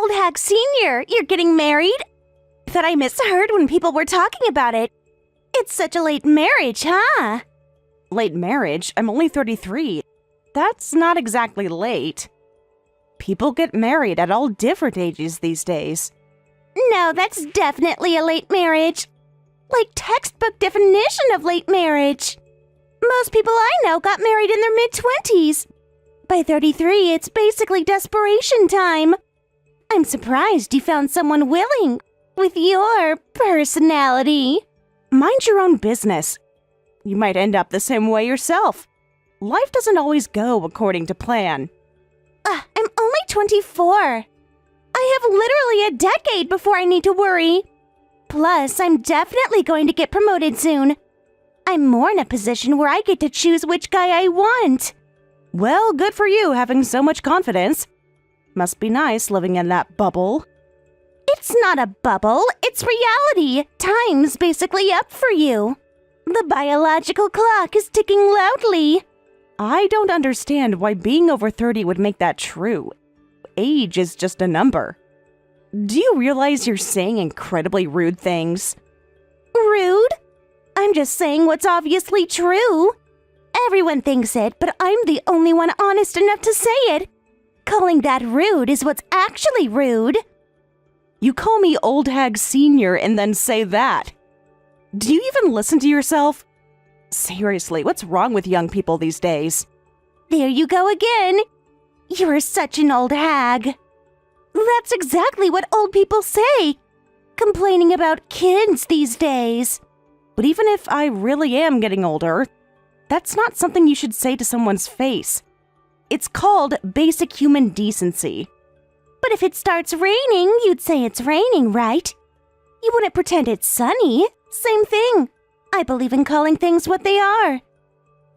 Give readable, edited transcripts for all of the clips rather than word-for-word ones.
Old Hag Senior, you're getting married? I thought I misheard when people were talking about it. It's such a late marriage, huh? Late marriage? I'm only 33. That's not exactly late. People get married at all different ages these days. No, that's definitely a late marriage. Like textbook definition of late marriage. Most people I know got married in their mid-20s. By 33, it's basically desperation time. I'm surprised you found someone willing with your personality. Mind your own business. You might end up the same way yourself. Life doesn't always go according to plan. I'm only 24. I have literally a decade before I need to worry. Plus, I'm definitely going to get promoted soon. I'm more in a position where I get to choose which guy I want. Well, good for you having so much confidence. Must be nice living in that bubble. It's not a bubble, it's reality. Time's basically up for you. The biological clock is ticking loudly. I don't understand why being over 30 would make that true. Age is just a number. Do you realize you're saying incredibly rude things? Rude? I'm just saying what's obviously true. Everyone thinks it, but I'm the only one honest enough to say it. Calling that rude is what's actually rude. You call me Old Hag Senior and then say that. Do you even listen to yourself? Seriously, what's wrong with young people these days? There you go again. You're such an old hag. That's exactly what old people say, complaining about kids these days. But even if I really am getting older, that's not something you should say to someone's face. It's called basic human decency. But if it starts raining, you'd say it's raining, right? You wouldn't pretend it's sunny. Same thing. I believe in calling things what they are.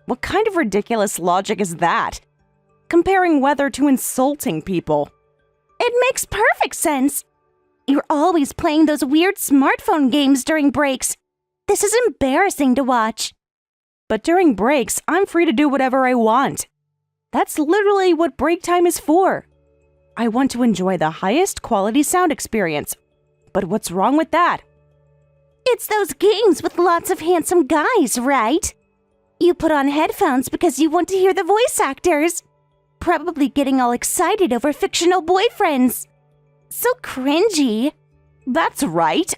What kind of ridiculous logic is that? Comparing weather to insulting people. It makes perfect sense. You're always playing those weird smartphone games during breaks. This is embarrassing to watch. But during breaks, I'm free to do whatever I want. That's literally what break time is for. I want to enjoy the highest quality sound experience. But what's wrong with that? It's those games with lots of handsome guys, right? You put on headphones because you want to hear the voice actors. Probably getting all excited over fictional boyfriends. So cringy. That's right.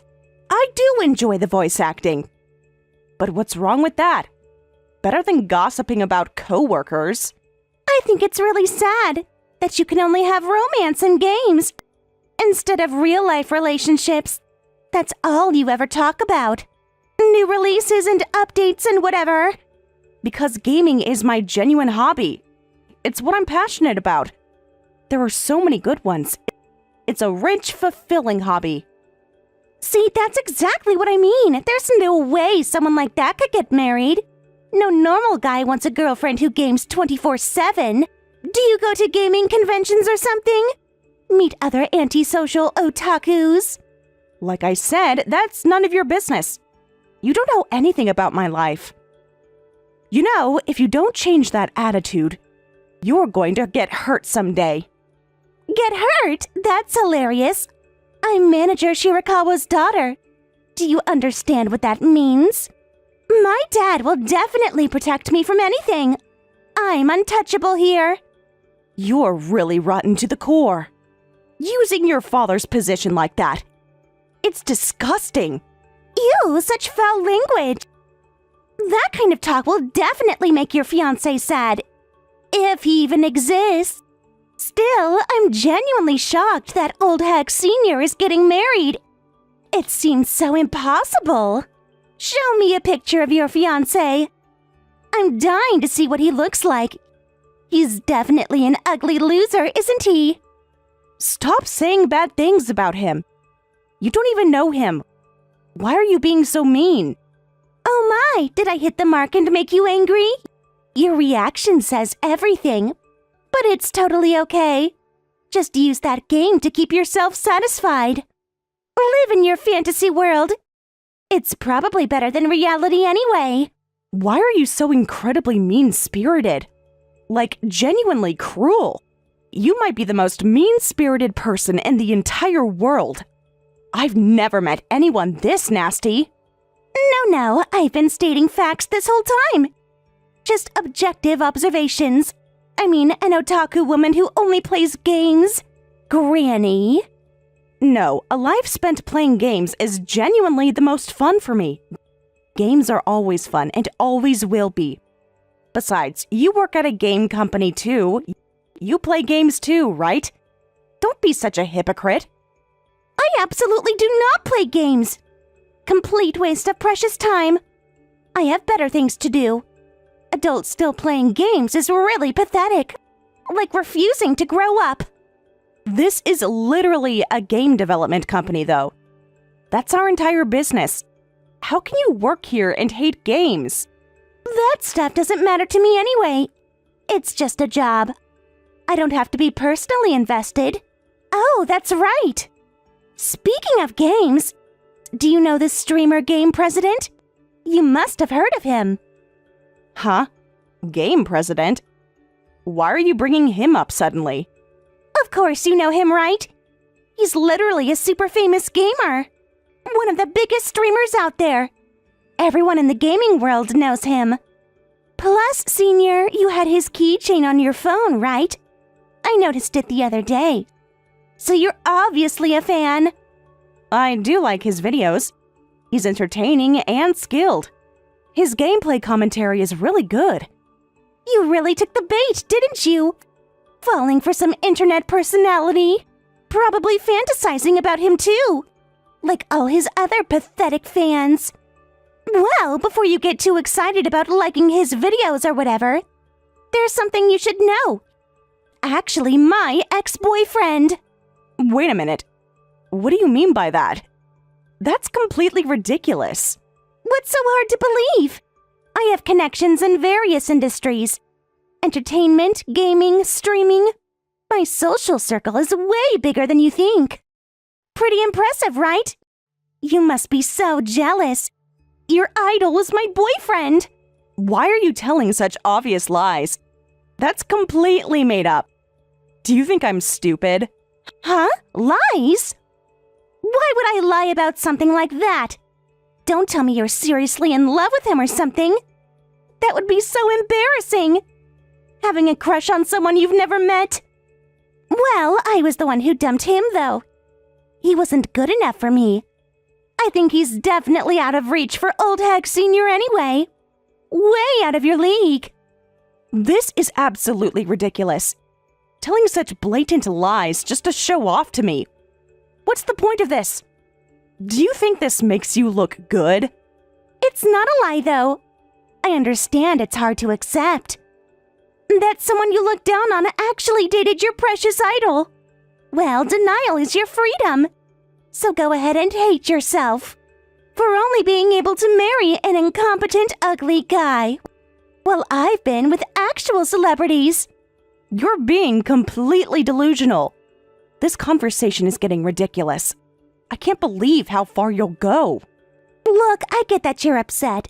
I do enjoy the voice acting. But what's wrong with that? Better than gossiping about coworkers. I think it's really sad that you can only have romance in games instead of real-life relationships. That's all you ever talk about. New releases and updates and whatever. Because gaming is my genuine hobby. It's what I'm passionate about. There are so many good ones. It's a rich, fulfilling hobby. See, that's exactly what I mean. There's no way someone like that could get married. No normal guy wants a girlfriend who games 24/7. Do you go to gaming conventions or something? Meet other antisocial otakus? Like I said, that's none of your business. You don't know anything about my life. You know, if you don't change that attitude, you're going to get hurt someday. Get hurt? That's hilarious. I'm Manager Shirakawa's daughter. Do you understand what that means? My dad will definitely protect me from anything. I'm untouchable here. You're really rotten to the core. Using your father's position like that. It's disgusting. Ew, such foul language. That kind of talk will definitely make your fiancé sad. If he even exists. Still, I'm genuinely shocked that Old Hag Senior is getting married. It seems so impossible. Show me a picture of your fiancé. I'm dying to see what he looks like. He's definitely an ugly loser, isn't he? Stop saying bad things about him. You don't even know him. Why are you being so mean? Oh my, did I hit the mark and make you angry? Your reaction says everything, but it's totally okay. Just use that game to keep yourself satisfied. Live in your fantasy world. It's probably better than reality anyway. Why are you so incredibly mean-spirited? Like, genuinely cruel. You might be the most mean-spirited person in the entire world. I've never met anyone this nasty. No, I've been stating facts this whole time. Just objective observations. I mean, an otaku woman who only plays games. Granny. No, a life spent playing games is genuinely the most fun for me. Games are always fun and always will be. Besides, you work at a game company too. You play games too, right? Don't be such a hypocrite. I absolutely do not play games. Complete waste of precious time. I have better things to do. Adults still playing games is really pathetic. Like refusing to grow up. This is literally a game development company, though. That's our entire business. How can you work here and hate games? That stuff doesn't matter to me anyway. It's just a job. I don't have to be personally invested. Oh, that's right. Speaking of games, do you know the streamer game president? You must have heard of him. Huh? Game president? Why are you bringing him up suddenly? Of course you know him, right? He's literally a super famous gamer. One of the biggest streamers out there. Everyone in the gaming world knows him. Plus, Senior, you had his keychain on your phone, right? I noticed it the other day. So you're obviously a fan. I do like his videos. He's entertaining and skilled. His gameplay commentary is really good. You really took the bait, didn't you? Falling for some internet personality. Probably fantasizing about him too. Like all his other pathetic fans. Well, before you get too excited about liking his videos or whatever, there's something you should know. Actually, my ex-boyfriend. Wait a minute. What do you mean by that? That's completely ridiculous. What's so hard to believe? I have connections in various industries. Entertainment, gaming, streaming. My social circle is way bigger than you think. Pretty impressive, right? You must be so jealous. Your idol was my boyfriend. Why are you telling such obvious lies? That's completely made up. Do you think I'm stupid? Huh? Lies? Why would I lie about something like that? Don't tell me you're seriously in love with him or something. That would be so embarrassing. Having a crush on someone you've never met. Well, I was the one who dumped him, though. He wasn't good enough for me. I think he's definitely out of reach for old hag Senior anyway. Way out of your league. This is absolutely ridiculous. Telling such blatant lies just to show off to me. What's the point of this? Do you think this makes you look good? It's not a lie, though. I understand it's hard to accept. That someone you look down on actually dated your precious idol. Well, denial is your freedom. So go ahead and hate yourself for only being able to marry an incompetent, ugly guy. Well, I've been with actual celebrities. You're being completely delusional. This conversation is getting ridiculous. I can't believe how far you'll go. Look, I get that you're upset.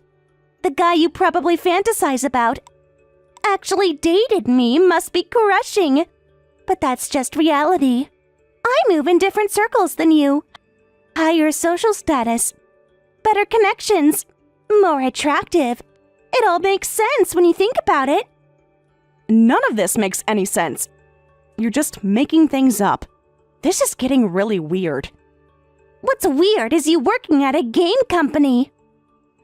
The guy you probably fantasize about actually dated me must be crushing. But that's just reality. I move in different circles than you. Higher social status, better connections, more attractive. It all makes sense when you think about it. None of this makes any sense. You're just making things up. This is getting really weird. What's weird is you working at a game company.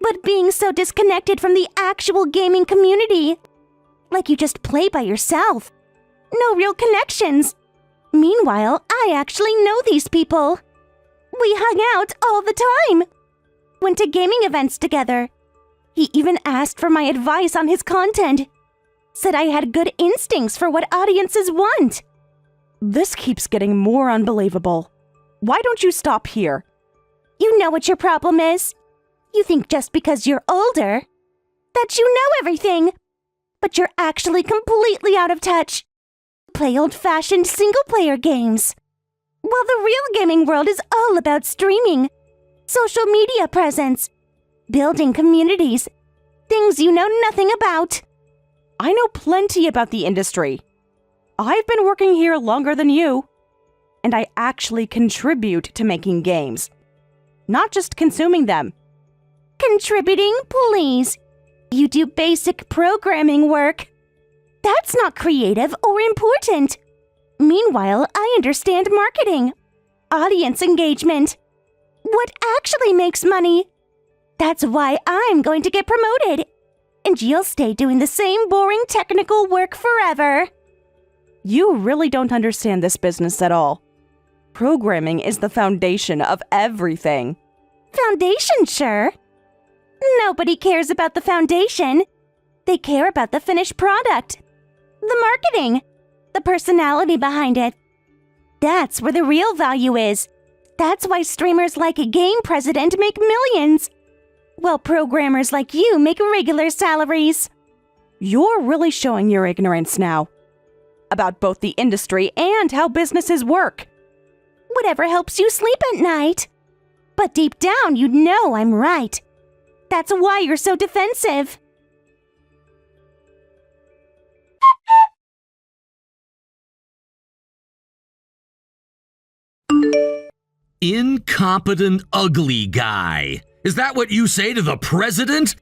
But being so disconnected from the actual gaming community. Like you just play by yourself. No real connections. Meanwhile, I actually know these people. We hung out all the time. Went to gaming events together. He even asked for my advice on his content. Said I had good instincts for what audiences want. This keeps getting more unbelievable. Why don't you stop here? You know what your problem is? You think just because you're older, that you know everything. But you're actually completely out of touch. Play old-fashioned single-player games. While the real gaming world is all about streaming, social media presence, building communities, things you know nothing about. I know plenty about the industry. I've been working here longer than you, and I actually contribute to making games, not just consuming them. Contributing, please. You do basic programming work. That's not creative or important. Meanwhile, I understand marketing, audience engagement, what actually makes money. That's why I'm going to get promoted, and you'll stay doing the same boring technical work forever. You really don't understand this business at all. Programming is the foundation of everything. Foundation, sure. Nobody cares about the foundation. They care about the finished product, the marketing, the personality behind it. That's where the real value is. That's why streamers like a game president make millions, while programmers like you make regular salaries. You're really showing your ignorance now about both the industry and how businesses work. Whatever helps you sleep at night. But deep down, you know I'm right. That's why you're so defensive. Incompetent ugly guy. Is that what you say to the president?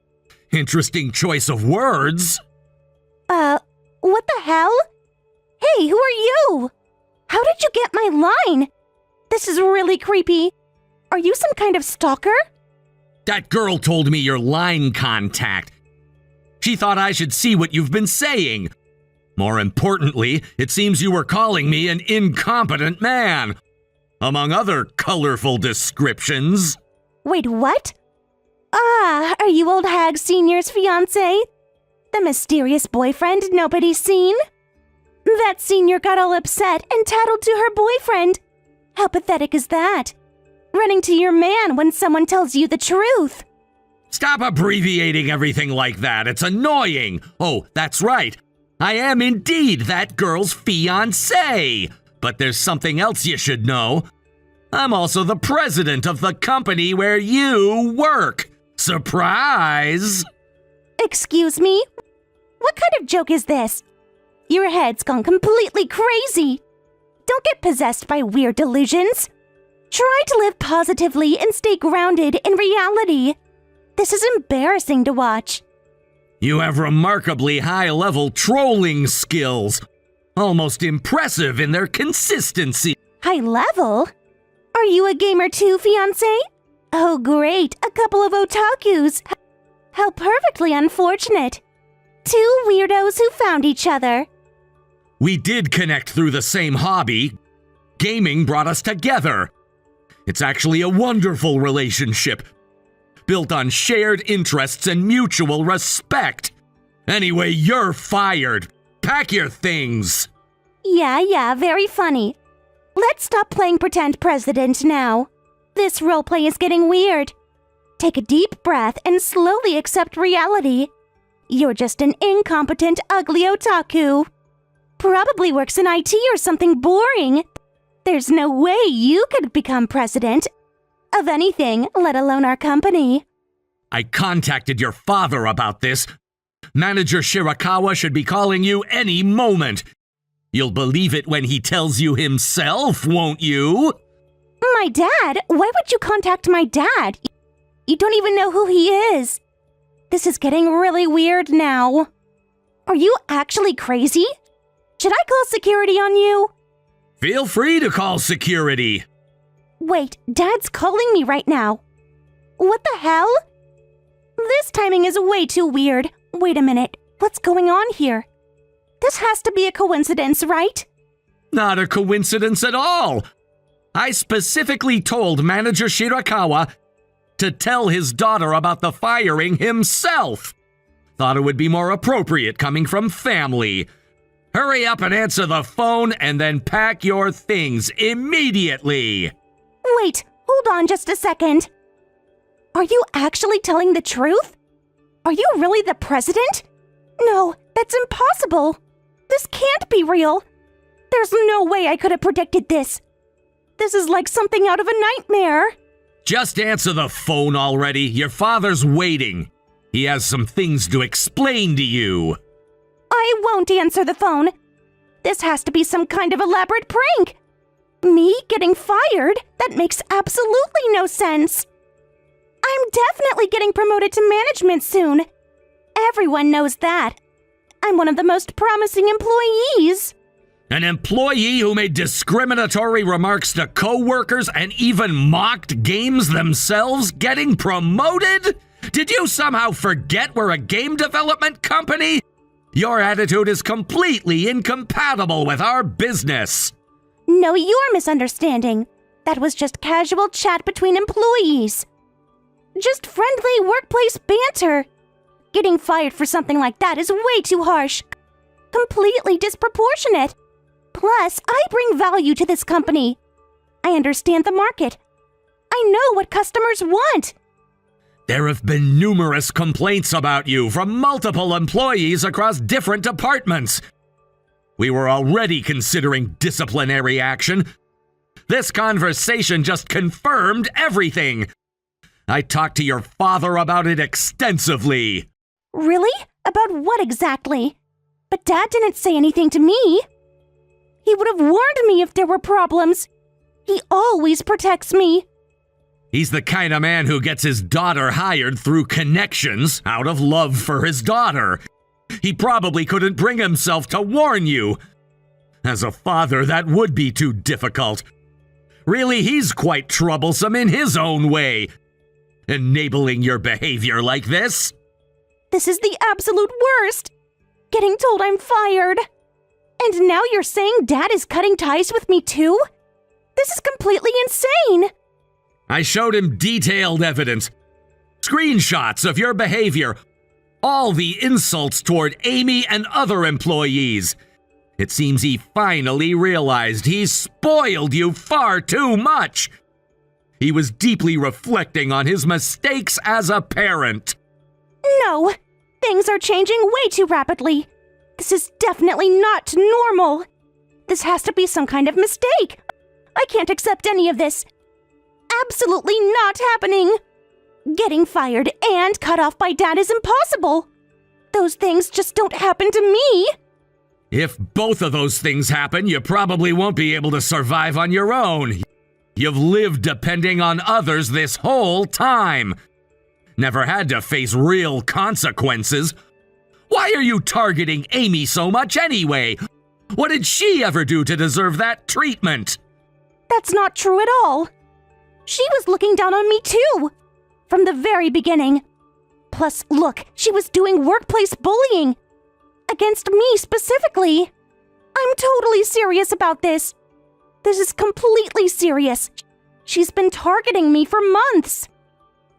Interesting choice of words. What the hell? Hey, who are you? How did you get my line? This is really creepy. Are you some kind of stalker? That girl told me you're line contact. She thought I should see what you've been saying. More importantly, it seems you were calling me an incompetent man, among other colorful descriptions. Wait, what? Are you old hag senior's fiancé? The mysterious boyfriend nobody's seen? That senior got all upset and tattled to her boyfriend. How pathetic is that? Running to your man when someone tells you the truth. Stop abbreviating everything like that. It's annoying. Oh, that's right. I am indeed that girl's fiancé. But there's something else you should know. I'm also the president of the company where you work. Surprise! Excuse me? What kind of joke is this? Your head's gone completely crazy. Don't get possessed by weird delusions. Try to live positively and stay grounded in reality. This is embarrassing to watch. You have remarkably high-level trolling skills. Almost impressive in their consistency. High level? Are you a gamer too, fiancé? Oh great, a couple of otakus. How perfectly unfortunate. Two weirdos who found each other. We did connect through the same hobby. Gaming brought us together. It's actually a wonderful relationship, built on shared interests and mutual respect. Anyway, you're fired. Pack your things. Yeah, very funny. Let's stop playing pretend president now. This roleplay is getting weird. Take a deep breath and slowly accept reality. You're just an incompetent, ugly otaku. Probably works in IT or something boring. There's no way you could become president of anything, let alone our company. I contacted your father about this. Manager Shirakawa should be calling you any moment. You'll believe it when he tells you himself, won't you? My dad? Why would you contact my dad? You don't even know who he is. This is getting really weird now. Are you actually crazy? Should I call security on you? Feel free to call security. Wait, Dad's calling me right now. What the hell? This timing is way too weird. Wait a minute, what's going on here? This has to be a coincidence, right? Not a coincidence at all. I specifically told Manager Shirakawa to tell his daughter about the firing himself. Thought it would be more appropriate coming from family. Hurry up and answer the phone and then pack your things immediately. Wait, hold on just a second. Are you actually telling the truth? Are you really the president? No, that's impossible. This can't be real. There's no way I could have predicted this. This is like something out of a nightmare. Just answer the phone already. Your father's waiting. He has some things to explain to you. I won't answer the phone. This has to be some kind of elaborate prank. Me getting fired? That makes absolutely no sense. I'm definitely getting promoted to management soon. Everyone knows that. I'm one of the most promising employees. An employee who made discriminatory remarks to co-workers and even mocked games themselves getting promoted? Did you somehow forget we're a game development company? Your attitude is completely incompatible with our business. No, you're misunderstanding. That was just casual chat between employees. Just friendly workplace banter. Getting fired for something like that is way too harsh. Completely disproportionate. Plus, I bring value to this company. I understand the market. I know what customers want. There have been numerous complaints about you from multiple employees across different departments. We were already considering disciplinary action. This conversation just confirmed everything. I talked to your father about it extensively. Really? About what exactly? But Dad didn't say anything to me. He would have warned me if there were problems. He always protects me. He's the kind of man who gets his daughter hired through connections out of love for his daughter. He probably couldn't bring himself to warn you. As a father, that would be too difficult. Really, he's quite troublesome in his own way, enabling your behavior like this. This is the absolute worst. Getting told I'm fired. And now you're saying Dad is cutting ties with me too? This is completely insane. I showed him detailed evidence, screenshots of your behavior, all the insults toward Amy and other employees. It seems he finally realized he spoiled you far too much. He was deeply reflecting on his mistakes as a parent. No, things are changing way too rapidly. This is definitely not normal. This has to be some kind of mistake. I can't accept any of this. Absolutely not happening. Getting fired and cut off by Dad is impossible. Those things just don't happen to me. If both of those things happen, you probably won't be able to survive on your own. You've lived depending on others this whole time. Never had to face real consequences. Why are you targeting Amy so much anyway? What did she ever do to deserve that treatment? That's not true at all. She was looking down on me too. From the very beginning. Plus, look, she was doing workplace bullying. Against me specifically. I'm totally serious about this. This is completely serious. She's been targeting me for months.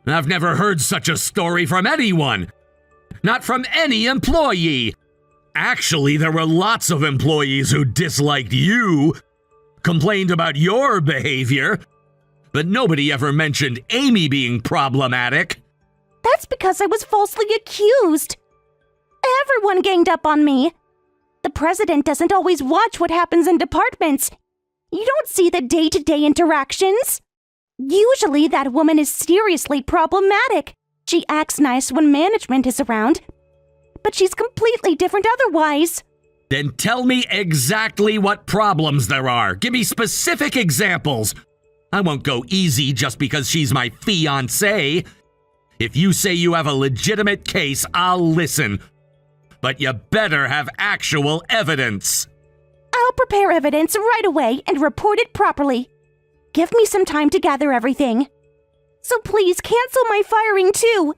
I've never heard such a story from anyone. Not from any employee. Actually, there were lots of employees who disliked you, complained about your behavior, but nobody ever mentioned Amy being problematic. That's because I was falsely accused. Everyone ganged up on me. The president doesn't always watch what happens in departments. You don't see the day-to-day interactions. Usually that woman is seriously problematic. She acts nice when management is around, but she's completely different otherwise. Then tell me exactly what problems there are. Give me specific examples. I won't go easy just because she's my fiancée. If you say you have a legitimate case, I'll listen. But you better have actual evidence. I'll prepare evidence right away and report it properly. Give me some time to gather everything. So please cancel my firing too.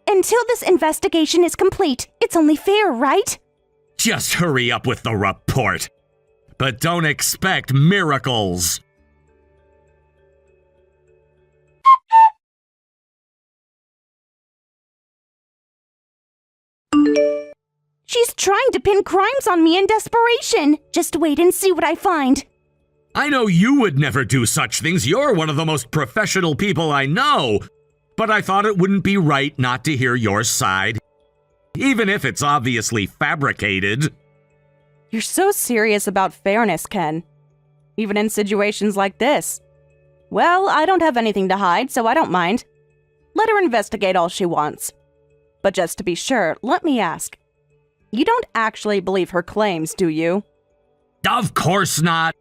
Until this investigation is complete, it's only fair, right? Just hurry up with the report. But don't expect miracles. She's trying to pin crimes on me in desperation. Just wait and see what I find. I know you would never do such things. You're one of the most professional people I know. But I thought it wouldn't be right not to hear your side, even if it's obviously fabricated. You're so serious about fairness, Ken. Even in situations like this. Well, I don't have anything to hide, so I don't mind. Let her investigate all she wants. But just to be sure, let me ask. You don't actually believe her claims, do you? Of course not.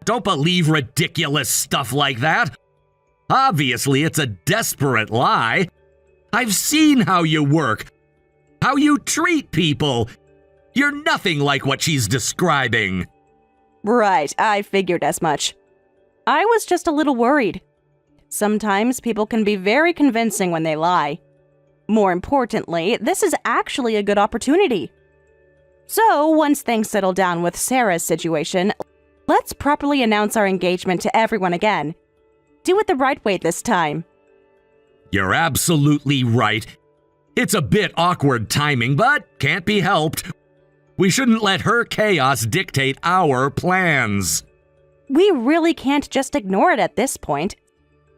Don't believe ridiculous stuff like that. Obviously, it's a desperate lie. I've seen how you work, how you treat people. You're nothing like what she's describing. Right, I figured as much. I was just a little worried. Sometimes people can be very convincing when they lie. More importantly, this is actually a good opportunity. So, once things settle down with Sarah's situation, let's properly announce our engagement to everyone again. Do it the right way this time. You're absolutely right. It's a bit awkward timing, but can't be helped. We shouldn't let her chaos dictate our plans. We really can't just ignore it at this point.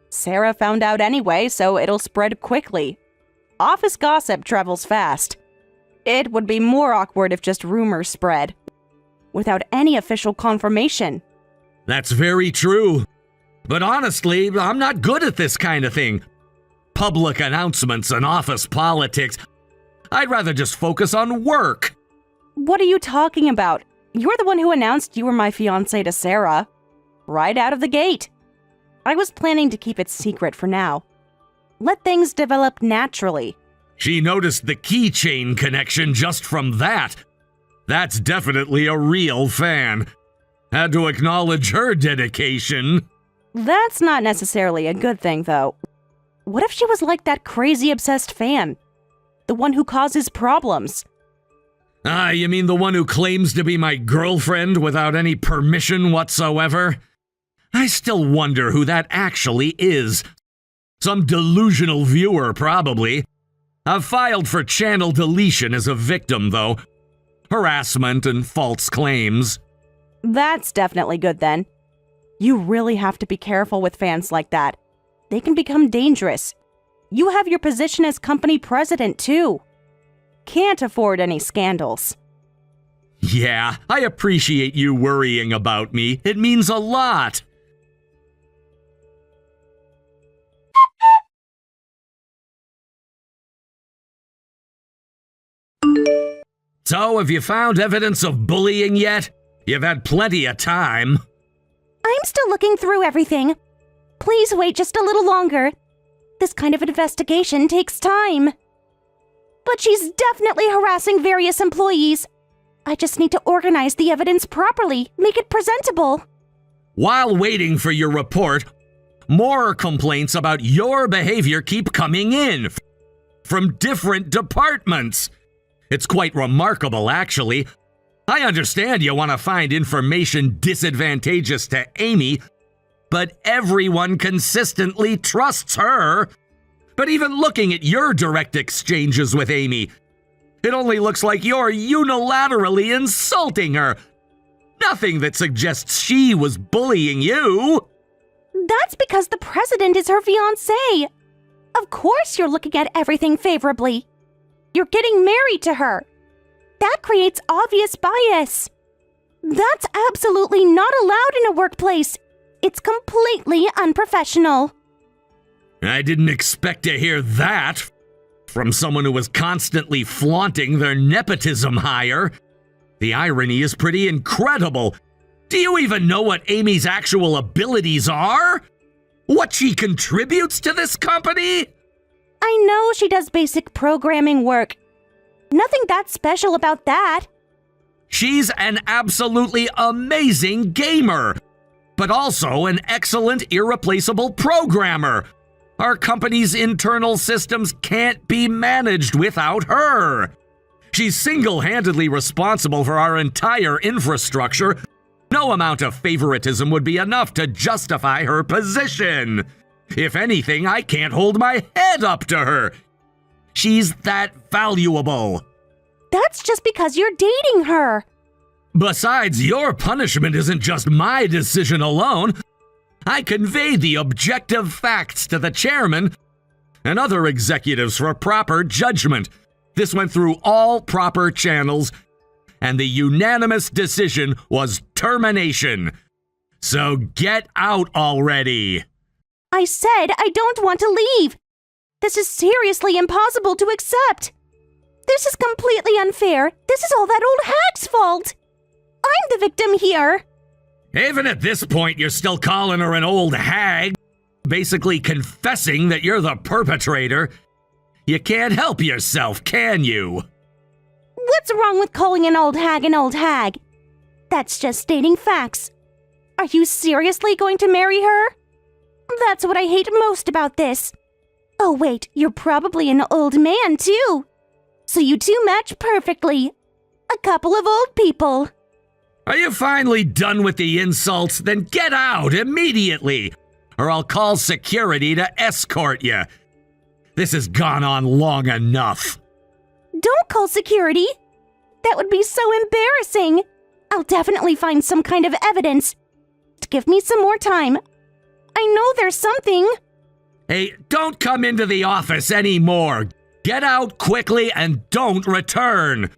Sarah found out anyway, so it'll spread quickly. Office gossip travels fast. It would be more awkward if just rumors spread, without any official confirmation. That's very true. But honestly, I'm not good at this kind of thing. Public announcements and office politics. I'd rather just focus on work. What are you talking about? You're the one who announced you were my fiancé to Sarah. Right out of the gate. I was planning to keep it secret for now. Let things develop naturally. She noticed the keychain connection just from that. That's definitely a real fan. Had to acknowledge her dedication. That's not necessarily a good thing, though. What if she was like that crazy obsessed fan? The one who causes problems? Ah, you mean the one who claims to be my girlfriend without any permission whatsoever? I still wonder who that actually is. Some delusional viewer, probably. I've filed for channel deletion as a victim, though. Harassment and false claims. That's definitely good, then. You really have to be careful with fans like that. They can become dangerous. You have your position as company president, too. Can't afford any scandals. Yeah, I appreciate you worrying about me. It means a lot. So, have you found evidence of bullying yet? You've had plenty of time. I'm still looking through everything. Please wait just a little longer. This kind of investigation takes time. But she's definitely harassing various employees. I just need to organize the evidence properly, make it presentable. While waiting for your report, more complaints about your behavior keep coming in from different departments. It's quite remarkable, actually. I understand you want to find information disadvantageous to Amy, but everyone consistently trusts her. But even looking at your direct exchanges with Amy, it only looks like you're unilaterally insulting her. Nothing that suggests she was bullying you. That's because the president is her fiancé. Of course you're looking at everything favorably. You're getting married to her. That creates obvious bias. That's absolutely not allowed in a workplace. It's completely unprofessional. I didn't expect to hear that from someone who was constantly flaunting their nepotism hire. The irony is pretty incredible. Do you even know what Amy's actual abilities are? What she contributes to this company? I know she does basic programming work. Nothing that special about that. She's an absolutely amazing gamer, but also an excellent, irreplaceable programmer. Our company's internal systems can't be managed without her. She's single-handedly responsible for our entire infrastructure. No amount of favoritism would be enough to justify her position. If anything, I can't hold my head up to her. She's that valuable. That's just because you're dating her. Besides, your punishment isn't just my decision alone. I conveyed the objective facts to the chairman and other executives for proper judgment. This went through all proper channels, and the unanimous decision was termination. So get out already. I said I don't want to leave. This is seriously impossible to accept. This is completely unfair. This is all that old hack's fault. I'm the victim here. Even at this point, you're still calling her an old hag, basically confessing that you're the perpetrator. You can't help yourself, can you? What's wrong with calling an old hag an old hag? That's just stating facts. Are you seriously going to marry her? That's what I hate most about this. Oh wait, you're probably an old man too. So you two match perfectly. A couple of old people. Are you finally done with the insults? Then get out immediately, or I'll call security to escort you. This has gone on long enough. Don't call security. That would be so embarrassing. I'll definitely find some kind of evidence. Give me some more time. I know there's something. Hey, don't come into the office anymore. Get out quickly and don't return.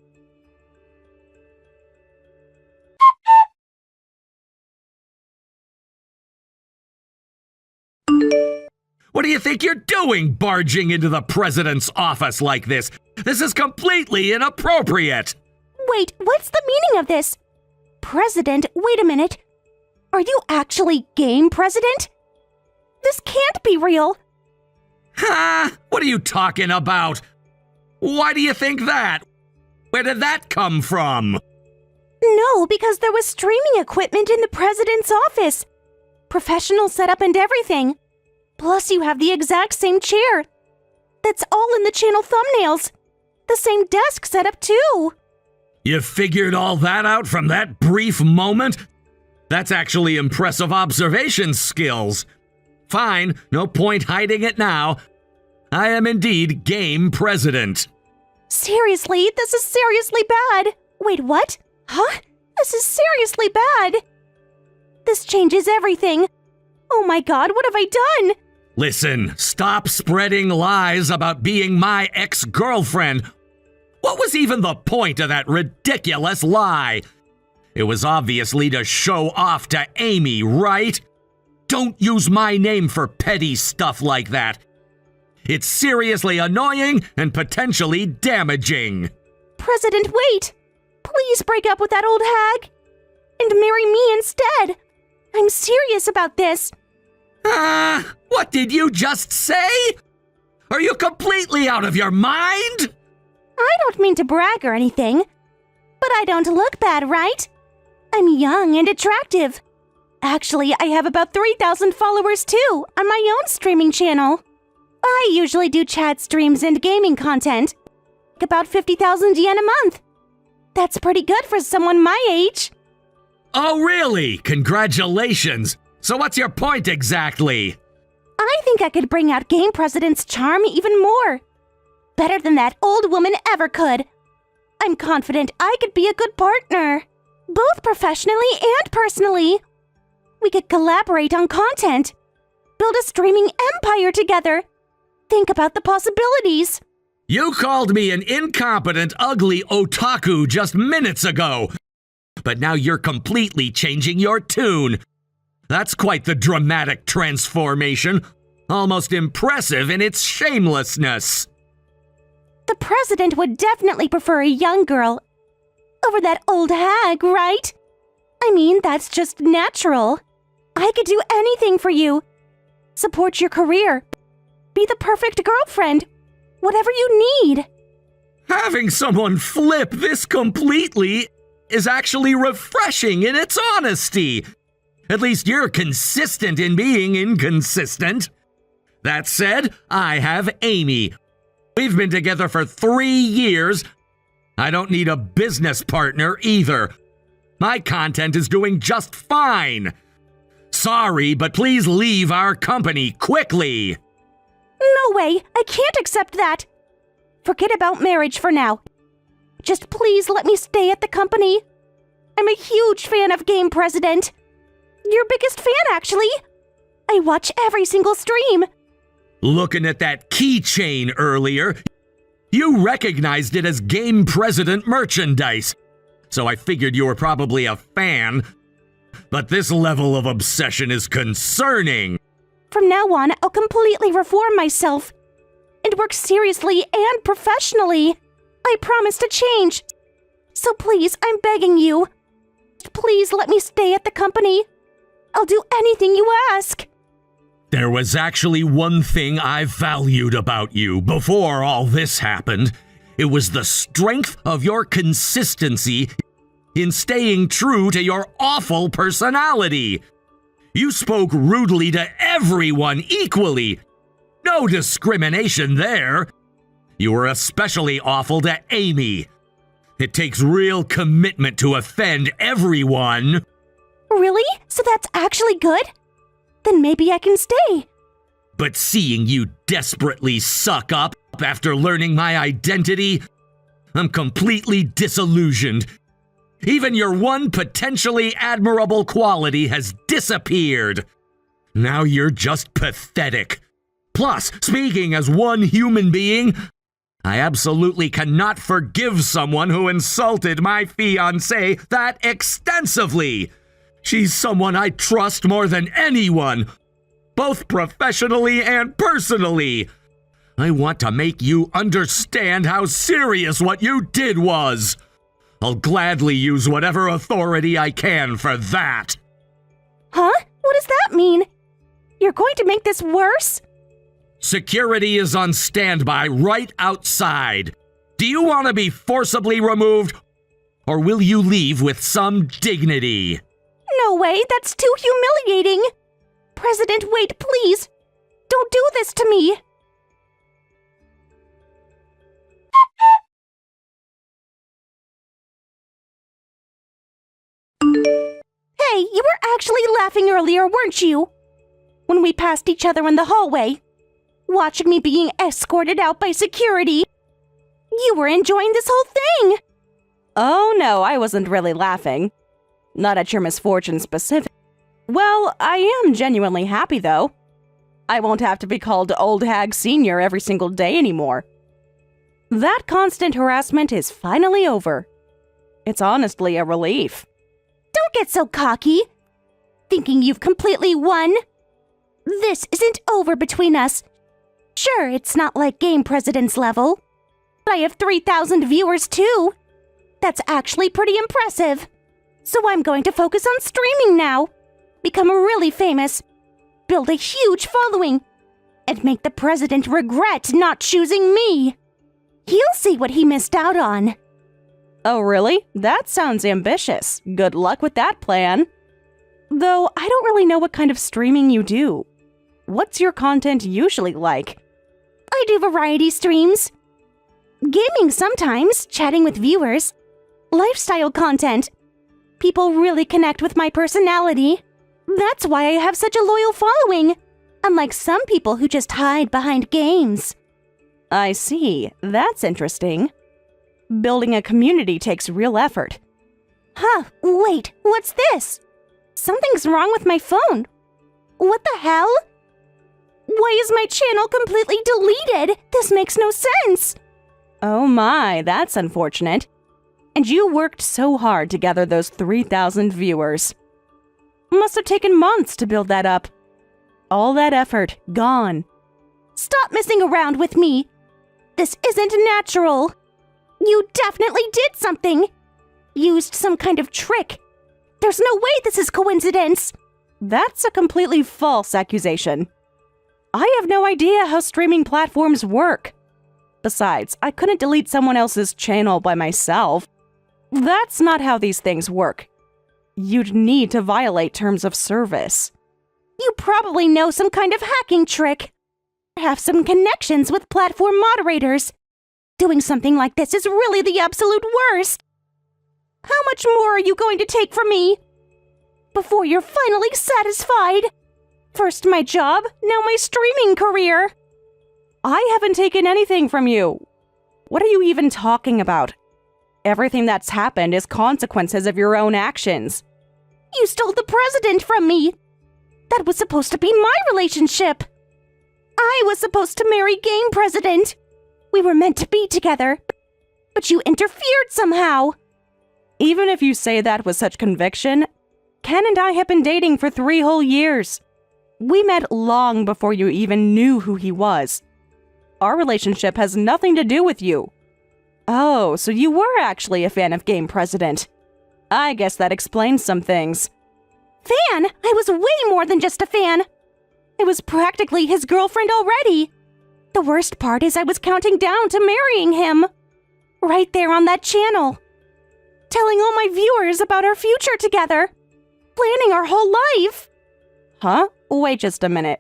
What do you think you're doing, barging into the president's office like this? This is completely inappropriate. Wait, what's the meaning of this? President, wait a minute. Are you actually game president? This can't be real. Ha! What are you talking about? Why do you think that? Where did that come from? No, because there was streaming equipment in the president's office. Professional setup and everything. Plus, you have the exact same chair. That's all in the channel thumbnails. The same desk setup, too. You figured all that out from that brief moment? That's actually impressive observation skills. Fine, no point hiding it now. I am indeed game president. Seriously, this is seriously bad. Wait, what? Huh? This is seriously bad. This changes everything. Oh my god, what have I done? Listen, stop spreading lies about being my ex-girlfriend. What was even the point of that ridiculous lie? It was obviously to show off to Amy, right? Don't use my name for petty stuff like that. It's seriously annoying and potentially damaging. President, wait! Please break up with that old hag and marry me instead. I'm serious about this. What did you just say? Are you completely out of your mind? I don't mean to brag or anything, but I don't look bad, right? I'm young and attractive. Actually, I have about 3,000 followers too on my own streaming channel. I usually do chat streams and gaming content. About 50,000 yen a month. That's pretty good for someone my age. Oh, really? Congratulations. So what's your point exactly? I think I could bring out Game President's charm even more. Better than that old woman ever could. I'm confident I could be a good partner. Both professionally and personally. We could collaborate on content. Build a streaming empire together. Think about the possibilities. You called me an incompetent, ugly otaku just minutes ago. But now you're completely changing your tune. That's quite the dramatic transformation. Almost impressive in its shamelessness. The president would definitely prefer a young girl over that old hag, right? I mean, that's just natural. I could do anything for you. Support your career. Be the perfect girlfriend. Whatever you need. Having someone flip this completely is actually refreshing in its honesty. At least you're consistent in being inconsistent. That said, I have Amy. We've been together for 3 years. I don't need a business partner either. My content is doing just fine. Sorry, but please leave our company quickly. No way, I can't accept that. Forget about marriage for now. Just please let me stay at the company. I'm a huge fan of Game President. Your biggest fan, actually. I watch every single stream. Looking at that keychain earlier, you recognized it as Game President merchandise. So I figured you were probably a fan. But this level of obsession is concerning. From now on, I'll completely reform myself and work seriously and professionally. I promise to change. So please, I'm begging you. Please let me stay at the company. I'll do anything you ask. There was actually one thing I valued about you before all this happened. It was the strength of your consistency in staying true to your awful personality. You spoke rudely to everyone equally. No discrimination there. You were especially awful to Amy. It takes real commitment to offend everyone. Really? So that's actually good? Then maybe I can stay. But seeing you desperately suck up after learning my identity, I'm completely disillusioned. Even your one potentially admirable quality has disappeared. Now you're just pathetic. Plus, speaking as one human being, I absolutely cannot forgive someone who insulted my fiancée that extensively. She's someone I trust more than anyone, both professionally and personally. I want to make you understand how serious what you did was. I'll gladly use whatever authority I can for that. Huh? What does that mean? You're going to make this worse? Security is on standby right outside. Do you want to be forcibly removed, or will you leave with some dignity? No way, that's too humiliating. President, wait, please. Don't do this to me. Hey, you were actually laughing earlier, weren't you? When we passed each other in the hallway, watching me being escorted out by security. You were enjoying this whole thing. Oh no, I wasn't really laughing. Not at your misfortune specific. Well, I am genuinely happy though. I won't have to be called Old Hag Senior every single day anymore. That constant harassment is finally over. It's honestly a relief. Don't get so cocky. Thinking you've completely won. This isn't over between us. Sure, it's not like Game President's level. But I have 3,000 viewers too. That's actually pretty impressive. So I'm going to focus on streaming now. Become really famous. Build a huge following. And make the president regret not choosing me. He'll see what he missed out on. Oh really? That sounds ambitious. Good luck with that plan. Though I don't really know what kind of streaming you do. What's your content usually like? I do variety streams. Gaming sometimes, chatting with viewers. Lifestyle content. People really connect with my personality. That's why I have such a loyal following. Unlike some people who just hide behind games. I see. That's interesting. Building a community takes real effort. Huh, wait, what's this? Something's wrong with my phone. What the hell? Why is my channel completely deleted? This makes no sense. Oh my, that's unfortunate. And you worked so hard to gather those 3,000 viewers. Must have taken months to build that up. All that effort, gone. Stop messing around with me. This isn't natural. You definitely did something. Used some kind of trick. There's no way this is coincidence. That's a completely false accusation. I have no idea how streaming platforms work. Besides, I couldn't delete someone else's channel by myself. That's not how these things work. You'd need to violate terms of service. You probably know some kind of hacking trick. Have some connections with platform moderators. Doing something like this is really the absolute worst. How much more are you going to take from me? Before you're finally satisfied. First my job, now my streaming career. I haven't taken anything from you. What are you even talking about? Everything that's happened is consequences of your own actions. You stole the president from me. That was supposed to be my relationship. I was supposed to marry Game President. We were meant to be together, but you interfered somehow. Even if you say that with such conviction, Ken and I have been dating for 3 whole years. We met long before you even knew who he was. Our relationship has nothing to do with you. Oh, so you were actually a fan of Game President. I guess that explains some things. Fan? I was way more than just a fan. I was practically his girlfriend already. The worst part is I was counting down to marrying him. Right there on that channel. Telling all my viewers about our future together. Planning our whole life. Huh? Wait just a minute.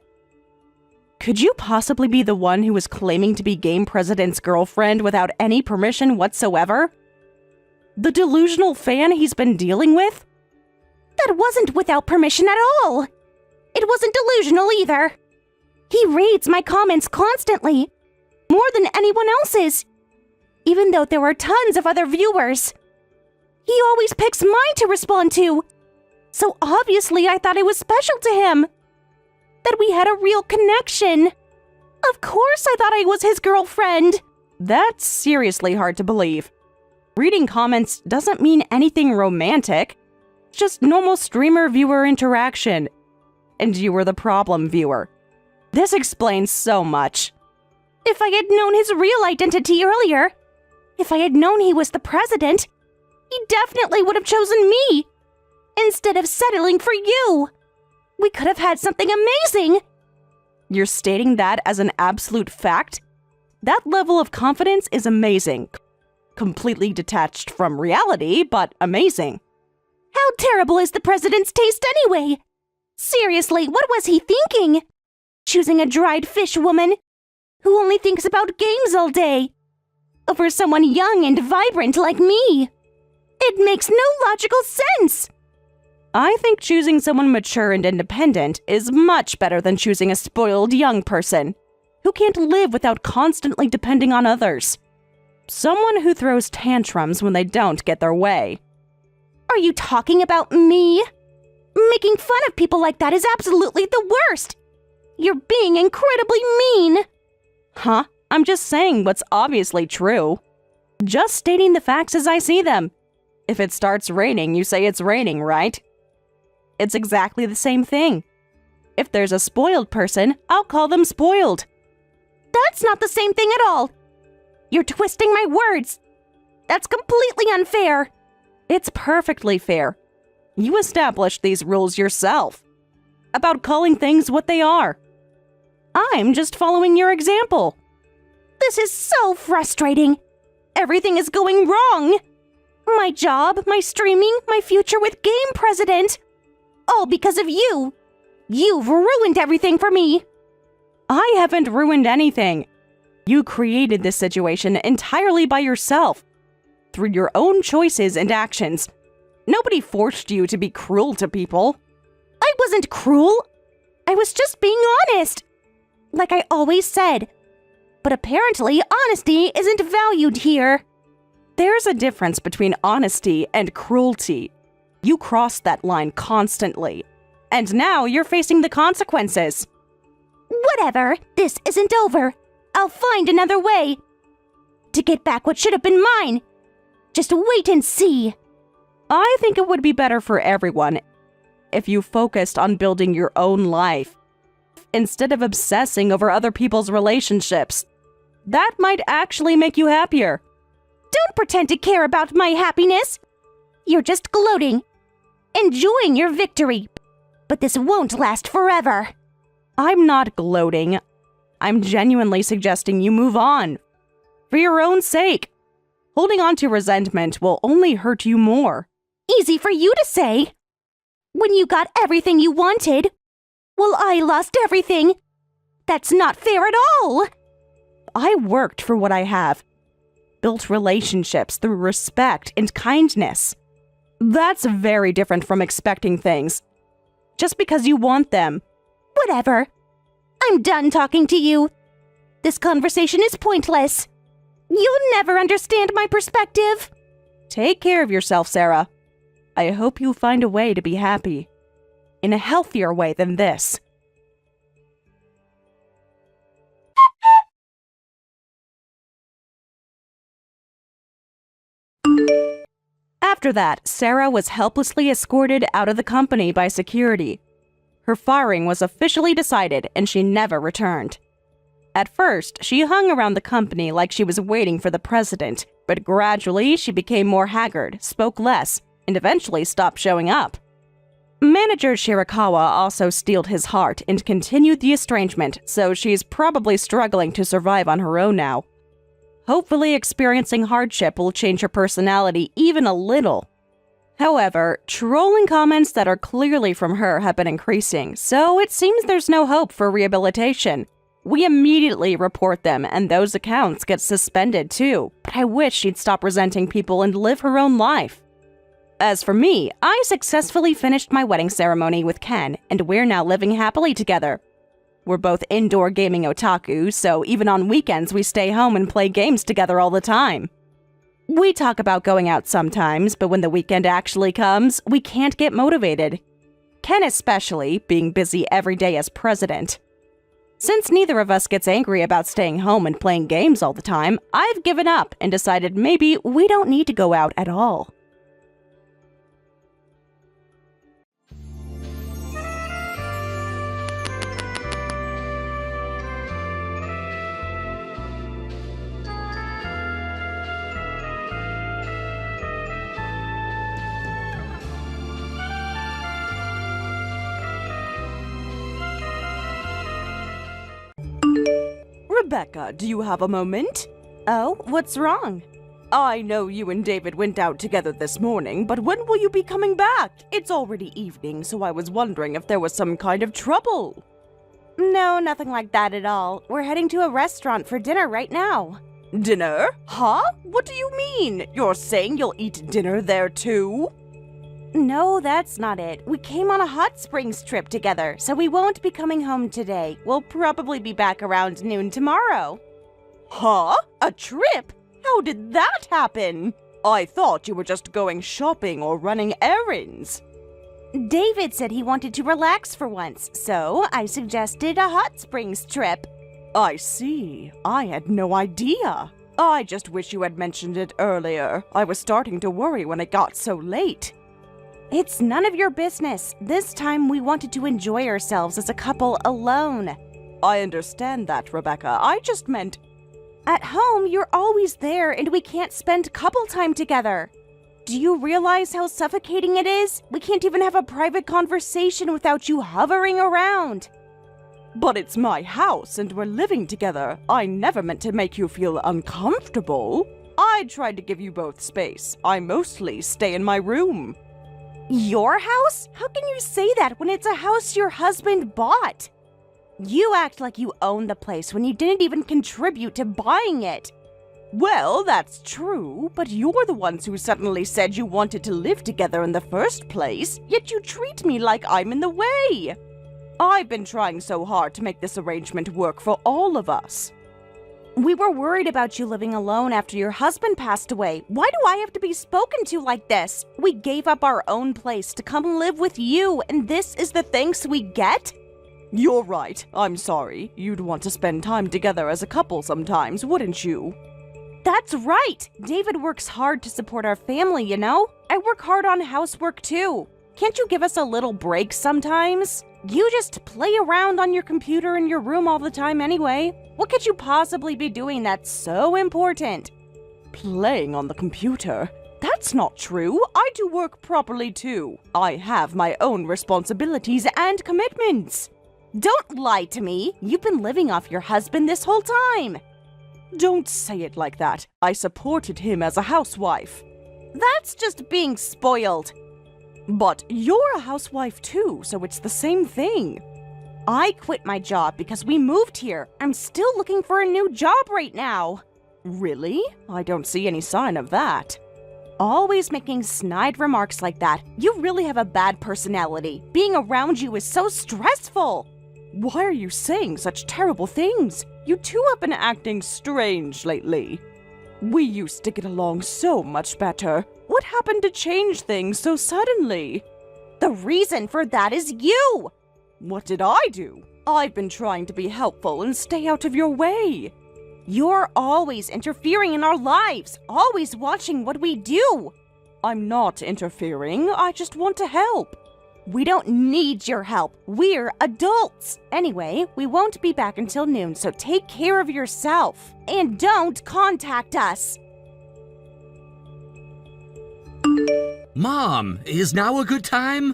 Could you possibly be the one who was claiming to be Game President's girlfriend without any permission whatsoever? The delusional fan he's been dealing with? That wasn't without permission at all. It wasn't delusional either. He reads my comments constantly, more than anyone else's. Even though there are tons of other viewers. He always picks mine to respond to. So obviously I thought it was special to him. That we had a real connection. Of course I thought I was his girlfriend. That's seriously hard to believe. Reading comments doesn't mean anything romantic. It's just normal streamer-viewer interaction. And you were the problem viewer. This explains so much. If I had known his real identity earlier, if I had known he was the president, he definitely would have chosen me. Instead of settling for you. We could have had something amazing. You're stating that as an absolute fact? That level of confidence is amazing. Completely detached from reality, but amazing. How terrible is the president's taste anyway? Seriously, what was he thinking? Choosing a dried fish woman who only thinks about games all day over someone young and vibrant like me. It makes no logical sense. I think choosing someone mature and independent is much better than choosing a spoiled young person who can't live without constantly depending on others. Someone who throws tantrums when they don't get their way. Are you talking about me? Making fun of people like that is absolutely the worst. You're being incredibly mean. Huh? I'm just saying what's obviously true. Just stating the facts as I see them. If it starts raining, you say it's raining, right? It's exactly the same thing. If there's a spoiled person, I'll call them spoiled. That's not the same thing at all. You're twisting my words. That's completely unfair. It's perfectly fair. You established these rules yourself. About calling things what they are. I'm just following your example. This is so frustrating. Everything is going wrong. My job, my streaming, my future with Game President. All because of you. You've ruined everything for me. I haven't ruined anything. You created this situation entirely by yourself, through your own choices and actions. Nobody forced you to be cruel to people. I wasn't cruel. I was just being honest. Like I always said. But apparently, honesty isn't valued here. There's a difference between honesty and cruelty. You crossed that line constantly, and now you're facing the consequences. Whatever, this isn't over. I'll find another way. To get back what should have been mine. Just wait and see. I think it would be better for everyone if you focused on building your own life, instead of obsessing over other people's relationships. That might actually make you happier. Don't pretend to care about my happiness. You're just gloating. Enjoying your victory. But this won't last forever. I'm not gloating. I'm genuinely suggesting you move on. For your own sake. Holding on to resentment will only hurt you more. Easy for you to say. When you got everything you wanted. Well, I lost everything. That's not fair at all. I worked for what I have. Built relationships through respect and kindness. That's very different from expecting things. Just because you want them. Whatever. I'm done talking to you. This conversation is pointless. You'll never understand my perspective. Take care of yourself, Sarah. I hope you find a way to be happy. In a healthier way than this. After that, Sarah was helplessly escorted out of the company by security. Her firing was officially decided and she never returned. At first, she hung around the company like she was waiting for the president, but gradually she became more haggard, spoke less, and eventually stopped showing up. Manager Shirakawa also steeled his heart and continued the estrangement, so she's probably struggling to survive on her own now. Hopefully, experiencing hardship will change her personality even a little. However, trolling comments that are clearly from her have been increasing, so it seems there's no hope for rehabilitation. We immediately report them, and those accounts get suspended too, but I wish she'd stop resenting people and live her own life. As for me, I successfully finished my wedding ceremony with Ken, and we're now living happily together. We're both indoor gaming otaku, so even on weekends we stay home and play games together all the time. We talk about going out sometimes, but when the weekend actually comes, we can't get motivated. Ken especially, being busy every day as president. Since neither of us gets angry about staying home and playing games all the time, I've given up and decided maybe we don't need to go out at all. Rebecca, do you have a moment? Oh, what's wrong? I know you and David went out together this morning, but when will you be coming back? It's already evening, so I was wondering if there was some kind of trouble. No, nothing like that at all. We're heading to a restaurant for dinner right now. Dinner? Huh? What do you mean? You're saying you'll eat dinner there too? No, that's not it. We came on a hot springs trip together, so we won't be coming home today. We'll probably be back around noon tomorrow. Huh? A trip? How did that happen? I thought you were just going shopping or running errands. David said he wanted to relax for once, so I suggested a hot springs trip. I see. I had no idea. I just wish you had mentioned it earlier. I was starting to worry when it got so late. It's none of your business. This time we wanted to enjoy ourselves as a couple alone. I understand that, Rebecca. I just meant... At home, you're always there and we can't spend couple time together. Do you realize how suffocating it is? We can't even have a private conversation without you hovering around. But it's my house and we're living together. I never meant to make you feel uncomfortable. I tried to give you both space. I mostly stay in my room. Your house? How can you say that when it's a house your husband bought? You act like you own the place when you didn't even contribute to buying it. Well, that's true, but you're the ones who suddenly said you wanted to live together in the first place, yet you treat me like I'm in the way. I've been trying so hard to make this arrangement work for all of us. We were worried about you living alone after your husband passed away. Why do I have to be spoken to like this? We gave up our own place to come live with you, and this is the thanks we get? You're right. I'm sorry. You'd want to spend time together as a couple sometimes, wouldn't you? That's right. David works hard to support our family, you know? I work hard on housework too. Can't you give us a little break sometimes? You just play around on your computer in your room all the time anyway. What could you possibly be doing that's so important? Playing on the computer? That's not true. I do work properly too. I have my own responsibilities and commitments. Don't lie to me. You've been living off your husband this whole time. Don't say it like that. I supported him as a housewife. That's just being spoiled. But you're a housewife too, so it's the same thing. I quit my job because we moved here. I'm still looking for a new job right now. Really? I don't see any sign of that. Always making snide remarks like that. You really have a bad personality. Being around you is so stressful. Why are you saying such terrible things? You two have been acting strange lately. We used to get along so much better. What happened to change things so suddenly? The reason for that is you! What did I do? I've been trying to be helpful and stay out of your way. You're always interfering in our lives, always watching what we do. I'm not interfering, I just want to help. We don't need your help. We're adults. Anyway, we won't be back until noon, so take care of yourself. And don't contact us. Mom, is now a good time?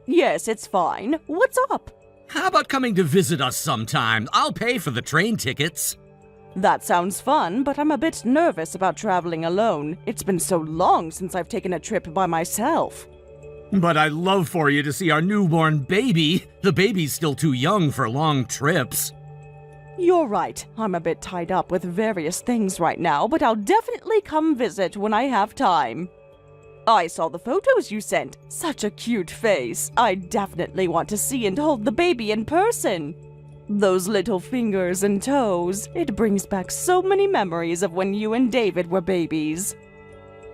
Yes, it's fine. What's up? How about coming to visit us sometime? I'll pay for the train tickets. That sounds fun, but I'm a bit nervous about traveling alone. It's been so long since I've taken a trip by myself. But I'd love for you to see our newborn baby. The baby's still too young for long trips. You're right. I'm a bit tied up with various things right now, but I'll definitely come visit when I have time. I saw the photos you sent. Such a cute face. I definitely want to see and hold the baby in person. Those little fingers and toes. It brings back so many memories of when you and David were babies.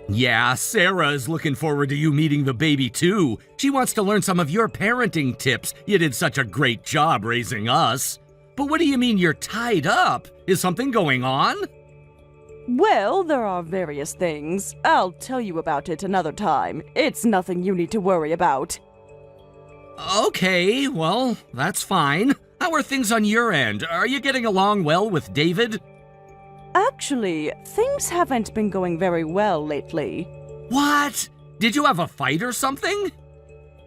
Yeah, Sarah is looking forward to you meeting the baby too. She wants to learn some of your parenting tips. You did such a great job raising us. But what do you mean you're tied up? Is something going on? Well, there are various things. I'll tell you about it another time. It's nothing you need to worry about. Okay, well, that's fine. How are things on your end? Are you getting along well with David? Actually, things haven't been going very well lately. What? Did you have a fight or something?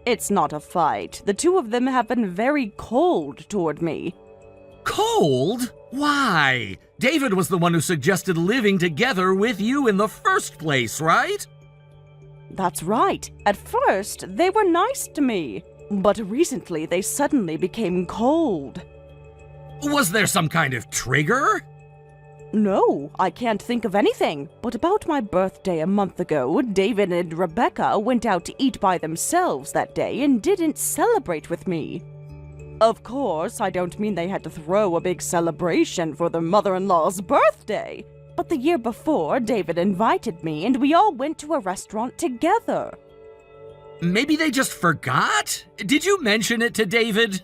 It's not a fight. The two of them have been very cold toward me. Cold? Why? David was the one who suggested living together with you in the first place, right? That's right. At first, they were nice to me. But recently, they suddenly became cold. Was there some kind of trigger? No, I can't think of anything. But about my birthday a month ago, David and Rebecca went out to eat by themselves that day and didn't celebrate with me. Of course, I don't mean they had to throw a big celebration for their mother-in-law's birthday. But the year before, David invited me and we all went to a restaurant together. Maybe they just forgot? Did you mention it to David?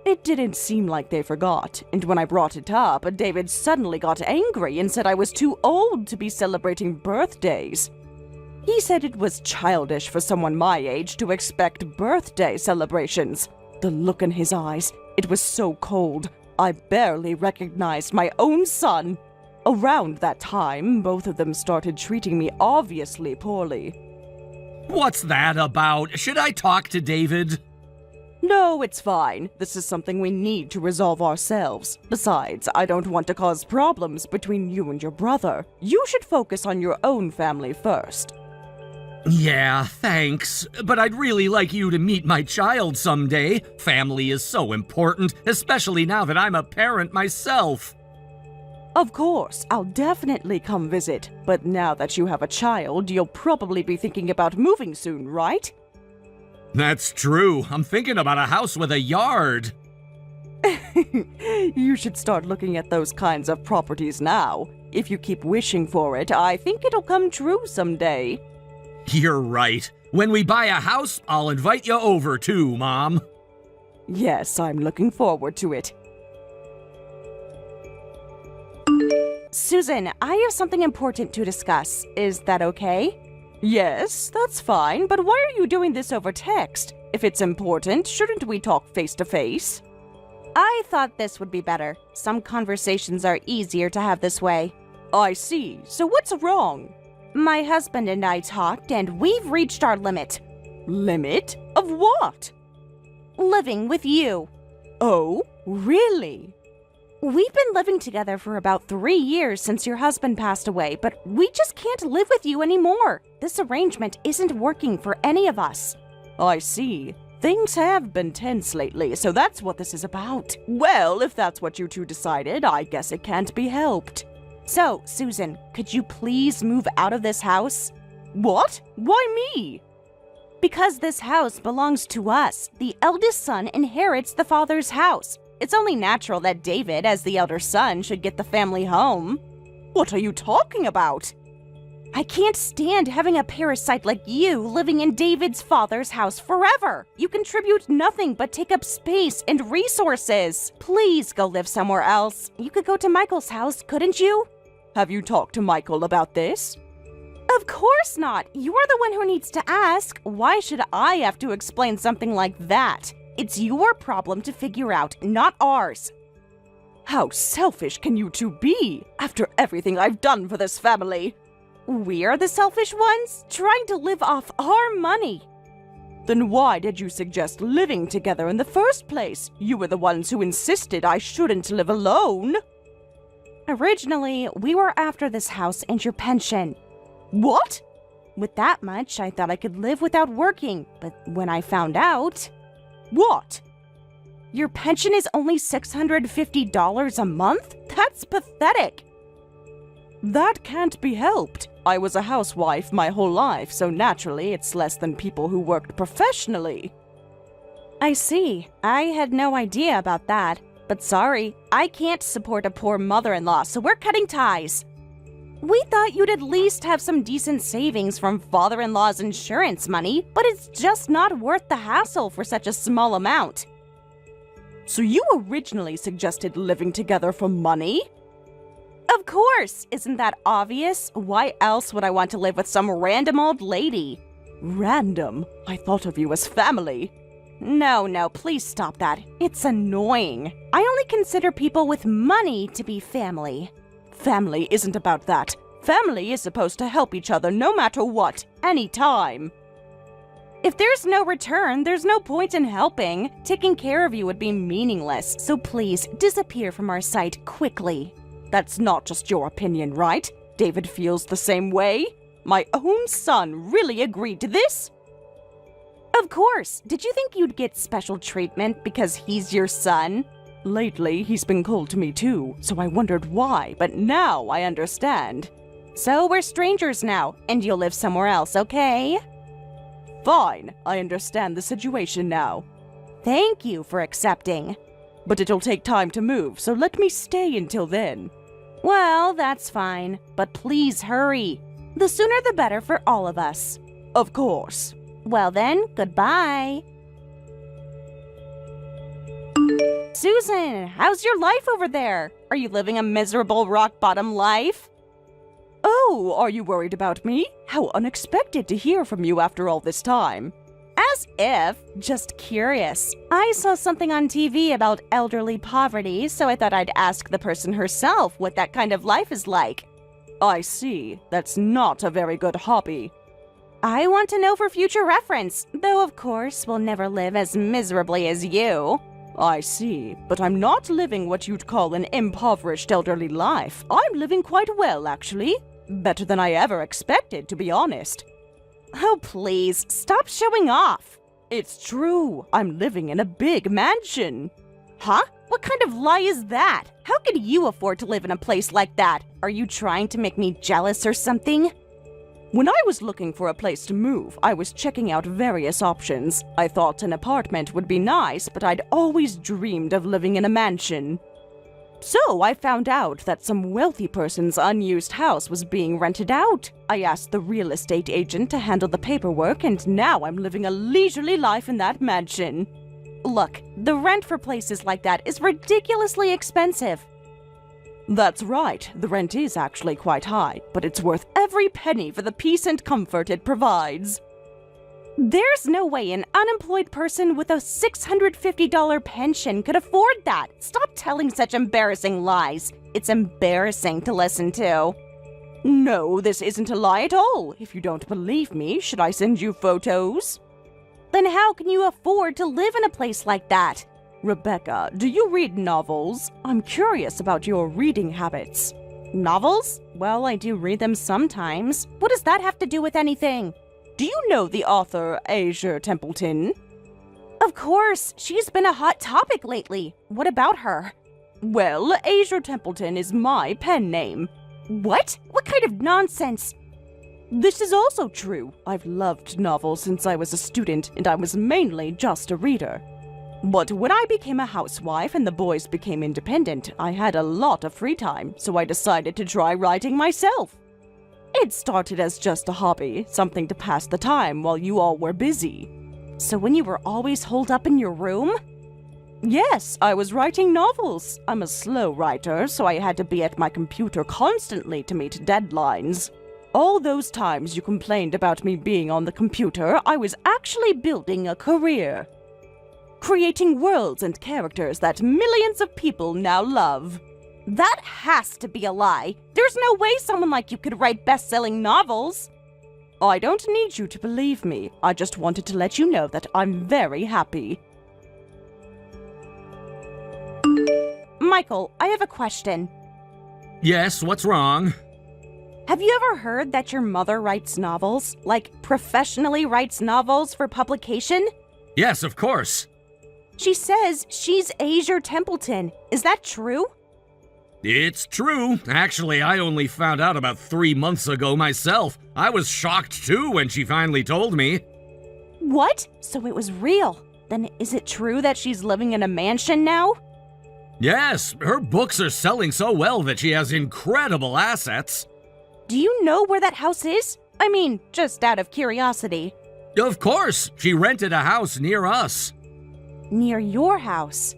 It didn't seem like they forgot, and when I brought it up, David suddenly got angry and said I was too old to be celebrating birthdays. He said it was childish for someone my age to expect birthday celebrations. The look in his eyes, it was so cold, I barely recognized my own son. Around that time, both of them started treating me obviously poorly. What's that about? Should I talk to David? No, it's fine. This is something we need to resolve ourselves. Besides, I don't want to cause problems between you and your brother. You should focus on your own family first. Yeah, thanks. But I'd really like you to meet my child someday. Family is so important, especially now that I'm a parent myself. Of course, I'll definitely come visit. But now that you have a child, you'll probably be thinking about moving soon, right? That's true. I'm thinking about a house with a yard. You should start looking at those kinds of properties now. If you keep wishing for it, I think it'll come true someday. You're right. When we buy a house, I'll invite you over too, Mom. Yes, I'm looking forward to it. Susan, I have something important to discuss. Is that okay? Yes, that's fine, but why are you doing this over text? If it's important, shouldn't we talk face to face? I thought this would be better. Some conversations are easier to have this way. I see. So what's wrong? My husband and I talked, and we've reached our limit. Limit? Of what? Living with you. Oh, really? We've been living together for about 3 years since your husband passed away, but we just can't live with you anymore. This arrangement isn't working for any of us. I see. Things have been tense lately, so that's what this is about. Well, if that's what you two decided, I guess it can't be helped. So, Susan, could you please move out of this house? What? Why me? Because this house belongs to us. The eldest son inherits the father's house. It's only natural that David, as the elder son, should get the family home. What are you talking about? I can't stand having a parasite like you living in David's father's house forever. You contribute nothing but take up space and resources. Please go live somewhere else. You could go to Michael's house, couldn't you? Have you talked to Michael about this? Of course not. You're the one who needs to ask. Why should I have to explain something like that? It's your problem to figure out, not ours. How selfish can you two be, after everything I've done for this family? We're the selfish ones, trying to live off our money. Then why did you suggest living together in the first place? You were the ones who insisted I shouldn't live alone. Originally, we were after this house and your pension. What? With that much, I thought I could live without working, but when I found out... What? Your pension is only $650 a month? That's pathetic. That can't be helped. I was a housewife my whole life, so naturally it's less than people who worked professionally. I see. I had no idea about that. But sorry, I can't support a poor mother-in-law, so we're cutting ties. We thought you'd at least have some decent savings from father-in-law's insurance money, but it's just not worth the hassle for such a small amount. So you originally suggested living together for money? Of course! Isn't that obvious? Why else would I want to live with some random old lady? Random? I thought of you as family. No, please stop that. It's annoying. I only consider people with money to be family. Family isn't about that. Family is supposed to help each other no matter what, anytime. If there's no return, there's no point in helping. Taking care of you would be meaningless, so please disappear from our sight quickly. That's not just your opinion, right? David feels the same way. My own son really agreed to this? Of course. Did you think you'd get special treatment because he's your son? Lately, he's been cold to me too, so I wondered why, but now I understand. So we're strangers now, and you'll live somewhere else, okay? Fine, I understand the situation now. Thank you for accepting. But it'll take time to move, so let me stay until then. Well, that's fine, but please hurry. The sooner the better for all of us. Of course. Well then, goodbye. Susan, how's your life over there? Are you living a miserable rock-bottom life? Oh, are you worried about me? How unexpected to hear from you after all this time. As if. Just curious. I saw something on TV about elderly poverty, so I thought I'd ask the person herself what that kind of life is like. I see. That's not a very good hobby. I want to know for future reference, though of course we'll never live as miserably as you. I see, but I'm not living what you'd call an impoverished elderly life. I'm living quite well, actually. Better than I ever expected, to be honest. Oh, please, stop showing off. It's true. I'm living in a big mansion. Huh? What kind of lie is that? How could you afford to live in a place like that? Are you trying to make me jealous or something? When I was looking for a place to move, I was checking out various options. I thought an apartment would be nice, but I'd always dreamed of living in a mansion. So I found out that some wealthy person's unused house was being rented out. I asked the real estate agent to handle the paperwork, and now I'm living a leisurely life in that mansion. Look, the rent for places like that is ridiculously expensive. That's right, the rent is actually quite high, but it's worth every penny for the peace and comfort it provides. There's no way an unemployed person with a $650 pension could afford that. Stop telling such embarrassing lies. It's embarrassing to listen to. No, this isn't a lie at all. If you don't believe me, should I send you photos? Then how can you afford to live in a place like that? Rebecca, do you read novels? I'm curious about your reading habits. Novels? Well, I do read them sometimes. What does that have to do with anything? Do you know the author Asia Templeton? Of course, she's been a hot topic lately. What about her? Well, Asia Templeton is my pen name. What? What kind of nonsense? This is also true. I've loved novels since I was a student, and I was mainly just a reader. But when I became a housewife and the boys became independent, I had a lot of free time, so I decided to try writing myself. It started as just a hobby, something to pass the time while you all were busy. So when you were always holed up in your room? Yes, I was writing novels. I'm a slow writer, so I had to be at my computer constantly to meet deadlines. All those times you complained about me being on the computer, I was actually building a career. Creating worlds and characters that millions of people now love. That has to be a lie. There's no way someone like you could write best-selling novels. I don't need you to believe me. I just wanted to let you know that I'm very happy. Michael, I have a question. Yes, what's wrong? Have you ever heard that your mother writes novels? Like, professionally writes novels for publication? Yes, of course. She says she's Asia Templeton. Is that true? It's true. Actually, I only found out about 3 months ago myself. I was shocked too when she finally told me. What? So it was real. Then is it true that she's living in a mansion now? Yes, her books are selling so well that she has incredible assets. Do you know where that house is? I mean, just out of curiosity. Of course, she rented a house near us. Near your house?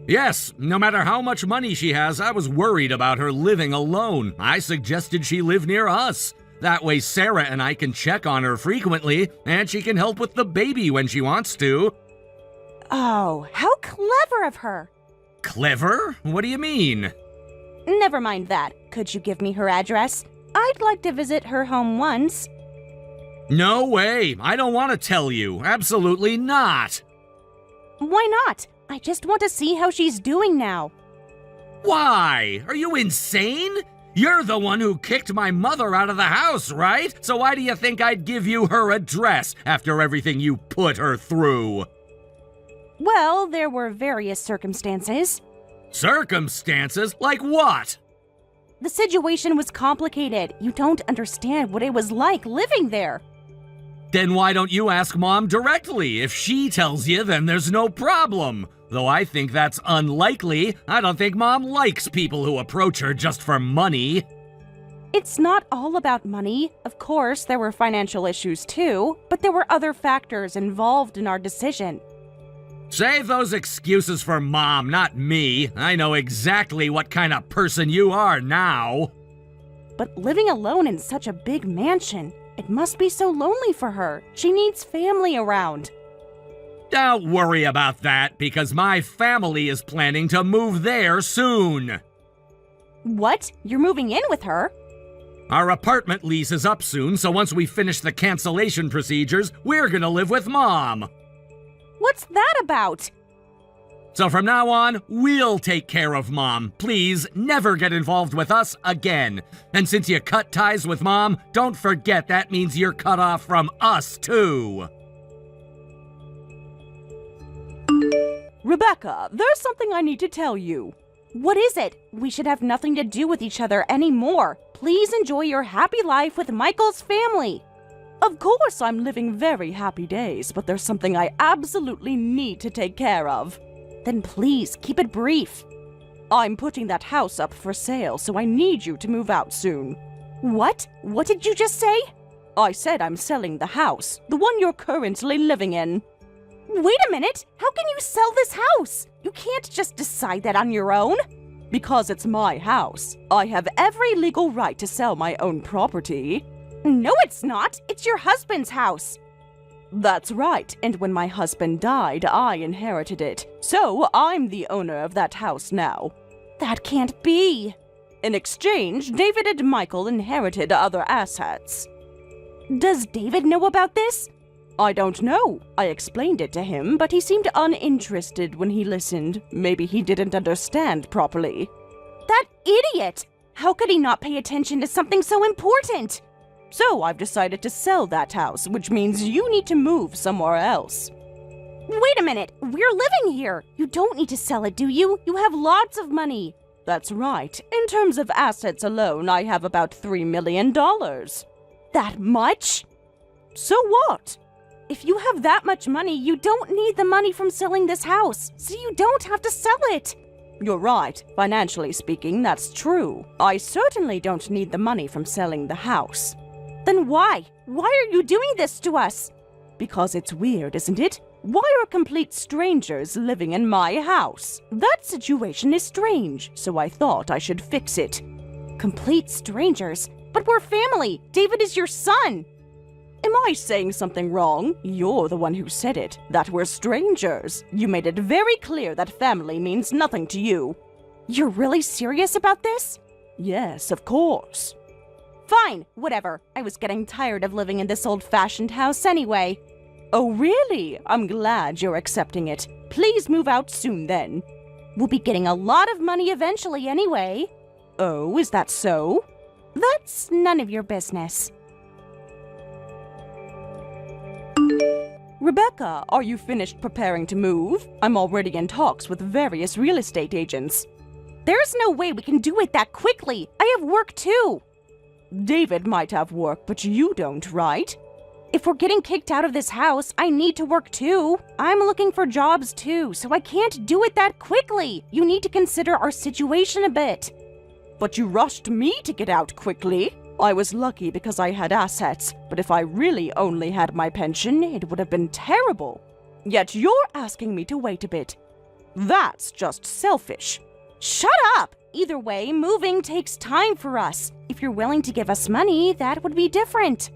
Yes, no matter how much money she has, I was worried about her living alone. I suggested she live near us. That way Sarah and I can check on her frequently, and she can help with the baby when she wants to. Oh, how clever of her. Clever? What do you mean? Never mind that. Could you give me her address? I'd like to visit her home once. No way. I don't want to tell you. Absolutely not. Why not? I just want to see how she's doing now. Why? Are you insane? You're the one who kicked my mother out of the house, right? So why do you think I'd give you her address after everything you put her through? Well, there were various circumstances. Circumstances? Like what? The situation was complicated. You don't understand what it was like living there. Then why don't you ask Mom directly? If she tells you, then there's no problem. Though I think that's unlikely. I don't think Mom likes people who approach her just for money. It's not all about money. Of course, there were financial issues too, but there were other factors involved in our decision. Save those excuses for Mom, not me. I know exactly what kind of person you are now. But living alone in such a big mansion, it must be so lonely for her. She needs family around. Don't worry about that, because my family is planning to move there soon. What? You're moving in with her? Our apartment lease is up soon, so once we finish the cancellation procedures, we're gonna live with Mom. What's that about? So from now on, we'll take care of Mom. Please, never get involved with us again. And since you cut ties with Mom, don't forget that means you're cut off from us too. Rebecca, there's something I need to tell you. What is it? We should have nothing to do with each other anymore. Please enjoy your happy life with Michael's family. Of course, I'm living very happy days, but there's something I absolutely need to take care of. Then please, keep it brief. I'm putting that house up for sale, so I need you to move out soon. What? What did you just say? I said I'm selling the house, the one you're currently living in. Wait a minute! How can you sell this house? You can't just decide that on your own. Because it's my house. I have every legal right to sell my own property. No, it's not. It's your husband's house. That's right, and when my husband died, I inherited it. So I'm the owner of that house now. That can't be. In exchange, David and Michael inherited other assets. Does David know about this? I don't know. I explained it to him, but he seemed uninterested when he listened. Maybe he didn't understand properly. That idiot! How could he not pay attention to something so important? So I've decided to sell that house, which means you need to move somewhere else. Wait a minute, we're living here. You don't need to sell it, do you? You have lots of money. That's right. In terms of assets alone, I have about $3 million. That much? So what? If you have that much money, you don't need the money from selling this house, so you don't have to sell it. You're right. Financially speaking, that's true. I certainly don't need the money from selling the house. Then why? Why are you doing this to us? Because it's weird, isn't it? Why are complete strangers living in my house? That situation is strange, so I thought I should fix it. Complete strangers? But we're family. David is your son. Am I saying something wrong? You're the one who said it, that we're strangers. You made it very clear that family means nothing to you. You're really serious about this? Yes, of course. Fine, whatever. I was getting tired of living in this old-fashioned house anyway. Oh, really? I'm glad you're accepting it. Please move out soon then. We'll be getting a lot of money eventually anyway. Oh, is that so? That's none of your business. Rebecca, are you finished preparing to move? I'm already in talks with various real estate agents. There's no way we can do it that quickly. I have work too. David might have work, but you don't, right? If we're getting kicked out of this house, I need to work too. I'm looking for jobs too, so I can't do it that quickly. You need to consider our situation a bit. But you rushed me to get out quickly. I was lucky because I had assets, but if I really only had my pension, it would have been terrible. Yet you're asking me to wait a bit. That's just selfish. Shut up! Either way, moving takes time for us. If you're willing to give us money, that would be different.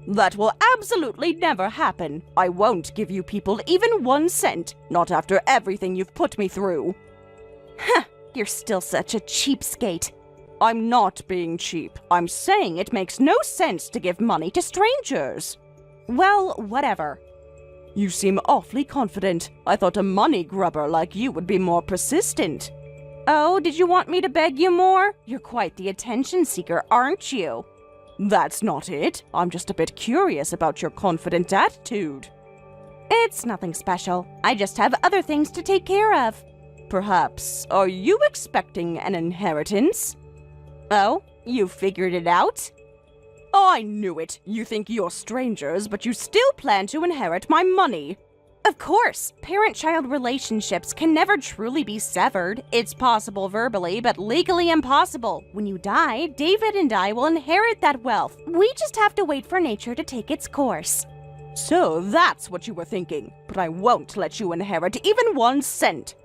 That will absolutely never happen. I won't give you people even 1 cent, not after everything you've put me through. Huh, you're still such a cheapskate. I'm not being cheap. I'm saying it makes no sense to give money to strangers. Well, whatever. You seem awfully confident. I thought a money grubber like you would be more persistent. Oh, did you want me to beg you more? You're quite the attention seeker, aren't you? That's not it. I'm just a bit curious about your confident attitude. It's nothing special. I just have other things to take care of. Perhaps. Are you expecting an inheritance? Oh, you figured it out? I knew it. You think you're strangers, but you still plan to inherit my money. Of course, parent-child relationships can never truly be severed. It's possible verbally, but legally impossible. When you die, David and I will inherit that wealth. We just have to wait for nature to take its course. So that's what you were thinking, but I won't let you inherit even 1 cent.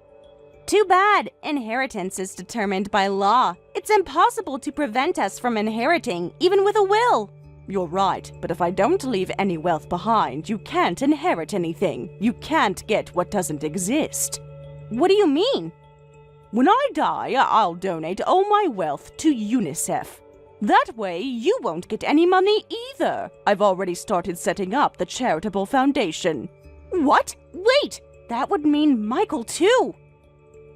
Too bad. Inheritance is determined by law. It's impossible to prevent us from inheriting, even with a will. You're right, but if I don't leave any wealth behind, you can't inherit anything. You can't get what doesn't exist. What do you mean? When I die, I'll donate all my wealth to UNICEF. That way, you won't get any money either. I've already started setting up the charitable foundation. What? Wait! That would mean Michael too.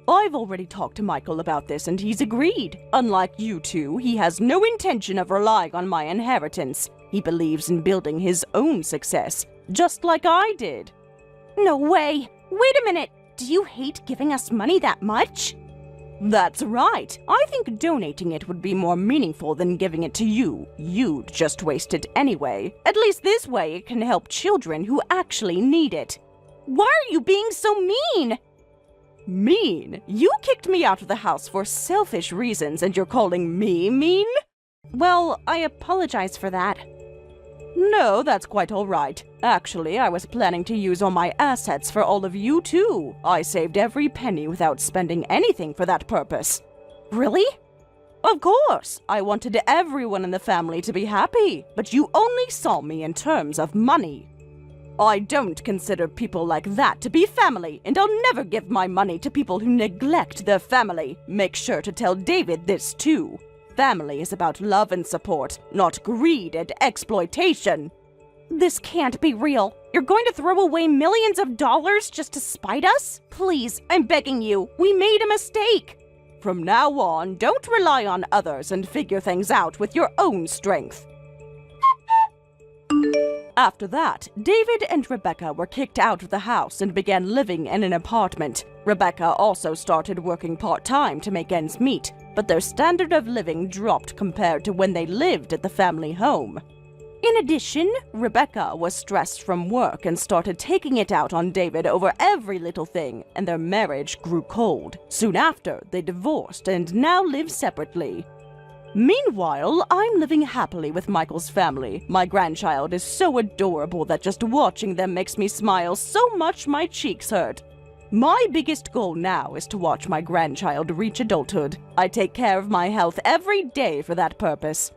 I've already talked to Michael about this and he's agreed. Unlike you two, he has no intention of relying on my inheritance. He believes in building his own success, just like I did. No way! Wait a minute! Do you hate giving us money that much? That's right. I think donating it would be more meaningful than giving it to you. You'd just waste it anyway. At least this way it can help children who actually need it. Why are you being so mean? Mean? You kicked me out of the house for selfish reasons and you're calling me mean? Well, I apologize for that. No, that's quite all right. Actually, I was planning to use all my assets for all of you too. I saved every penny without spending anything for that purpose. Really? Of course. I wanted everyone in the family to be happy, but you only saw me in terms of money. I don't consider people like that to be family, and I'll never give my money to people who neglect their family. Make sure to tell David this too. Family is about love and support, not greed and exploitation. This can't be real. You're going to throw away millions of dollars just to spite us? Please, I'm begging you. We made a mistake. From now on, don't rely on others and figure things out with your own strength. After that, David and Rebecca were kicked out of the house and began living in an apartment. Rebecca also started working part-time to make ends meet, but their standard of living dropped compared to when they lived at the family home. In addition, Rebecca was stressed from work and started taking it out on David over every little thing, and their marriage grew cold. Soon after, they divorced and now live separately. Meanwhile, I'm living happily with Michael's family. My grandchild is so adorable that just watching them makes me smile so much my cheeks hurt. My biggest goal now is to watch my grandchild reach adulthood. I take care of my health every day for that purpose.